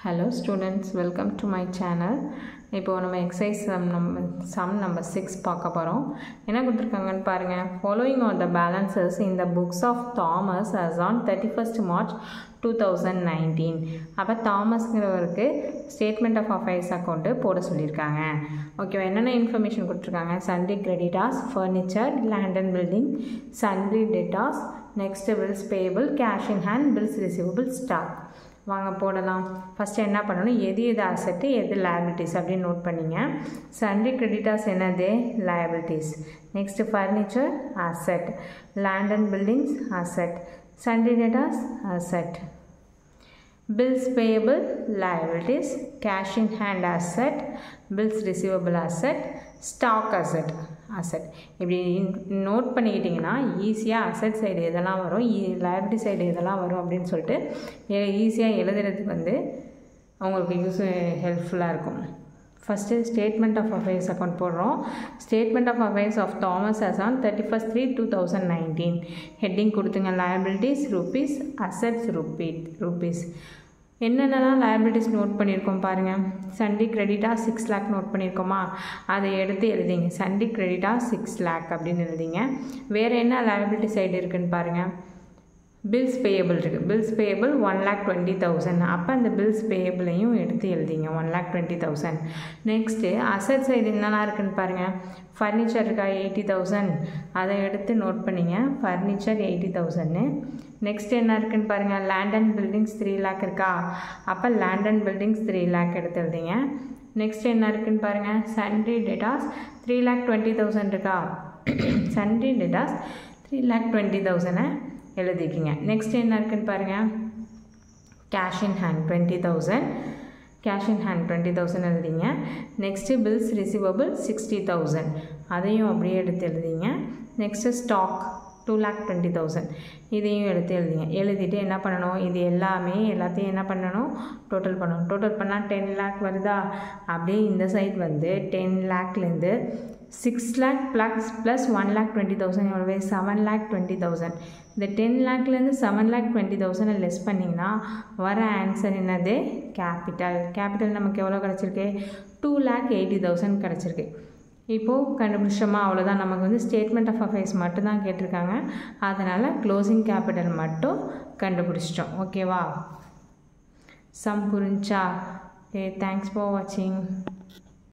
Hello students, welcome to my channel. இப்போ நம்ம exercise sum number 6 பார்க்க போறோம். என்ன கொடுத்திருக்காங்கன்னு பாருங்க. Following are the balances in the books of Thomas as on 31st March 2019. அப்ப தாமஸ்ங்கிறவருக்கு ஸ்டேட்மெண்ட் ஆஃப் அஃபேர்ஸ் அக்கௌண்ட் போட சொல்லியிருக்காங்க. ஓகேவா, என்னென்ன இன்ஃபர்மேஷன் கொடுத்துருக்காங்க? Sundry creditors, furniture, land and building, sundry debtors, next bills payable, cash in hand, bills receivable, stock. வாங்க போடலாம். First என்ன பண்ணணும், எது அசெட்டு எது லைபிலிட்டிஸ் அப்படின்னு நோட் பண்ணிங்க. சன்ட்ரி கிரெடிட்டார்ஸ் என்னது? Liabilities. Next furniture asset, land and buildings asset, sundry debtors asset, bills payable liabilities, cash in hand asset, bills receivable asset, stock asset. இப்படி நோட் பண்ணிக்கிட்டிங்கன்னா ஈஸியாக அசெட் சைடு எதெல்லாம் வரும், liability side எதெல்லாம் வரும் அப்படின்னு சொல்லிட்டு ஈஸியாக எழுதுறதுக்கு உங்களுக்கு ஹெல்ப்ஃபுல்லாக இருக்கும். First statement of affairs account போடுறோம். Statement of affairs of Thomas as on 31/3/2019. Heading கொடுத்துங்க, liabilities rupees, assets rupees. என்னென்னலாம் liabilities நோட் பண்ணியிருக்கோம் பாருங்கள். சன்ட்ரி கிரெடிட்டாக 6 lakh நோட் பண்ணியிருக்கோமா, அதை எடுத்து எழுதிங்க. சன்ட்ரி கிரெடிட்டாக 6 lakh அப்படின்னு எழுதிங்க. வேறு என்ன liability சைடு இருக்குதுன்னு பாருங்கள். பில்ஸ் பேயபிள் இருக்குது. Bills payable 1,20,000. அப்போ அந்த பில்ஸ் பேயபிளையும் எடுத்து எழுதிங்க, 1,20,000. நெக்ஸ்ட்டு அசட் சைடு என்னெல்லாம் இருக்குதுன்னு பாருங்கள். ஃபர்னிச்சர் இருக்கா 80,000, அதை எடுத்து நோட் பண்ணிங்க. ஃபர்னிச்சர் 80,000. நெக்ஸ்ட் என்ன இருக்குதுன்னு பாருங்கள். லேண்ட் அண்ட் பில்டிங்ஸ் 3 lakh இருக்கா, அப்போ லேண்ட் அண்ட் பில்டிங்ஸ் 3 lakh எடுத்து எழுதிங்க. நெக்ஸ்ட் என்ன இருக்குதுன்னு பாருங்கள். சன்ட்ரி டெட்டார்ஸ் 3,20,000 இருக்கா, சன்ட்ரி டெட்டார்ஸ் 3,20,000 எழுதிக்கிங்க. நெக்ஸ்ட் என்ன இருக்குதுன்னு பாருங்கள். Cash in hand 20,000, cash in hand 20,000 எழுதிங்க. நெக்ஸ்ட்டு பில்ஸ் ரிசீவபிள் 60,000, அதையும் அப்படியே எடுத்து எழுதிங்க. நெக்ஸ்ட்டு ஸ்டாக் 2,20,000, இதையும் எடுத்து எழுதிங்க. எழுதிட்டு என்ன பண்ணணும், இது எல்லாத்தையும் என்ன பண்ணணும், டோட்டல் பண்ணணும். டோட்டல் பண்ணால் 10 lakh வருதா, அப்படியே இந்த சைட் 10 lakhலேருந்து 6 lakh ப்ளஸ் 1,20,000 எவ்வளவு, 7,20,000. இந்த 10 lakhலேருந்து 7,20,000 லெஸ் பண்ணிங்கன்னா வர ஆன்சர் என்னது, கேபிட்டல் நமக்கு எவ்வளோ கிடச்சிருக்கு, 2,80,000 கிடச்சிருக்கு. இப்போது கண்டுபிடிச்சோமா, அவ்வளோதான். நமக்கு ஸ்டேட்மெண்ட் ஆஃப் அஃபேர்ஸ் மட்டும்தான் கேட்டிருக்காங்க, அதனால் க்ளோசிங் கேபிட்டல் மட்டும் கண்டுபிடிச்சிட்டோம். ஓகேவா, சம் புரிஞ்சா? ஓகே, தேங்க்ஸ் ஃபார் வாட்சிங்.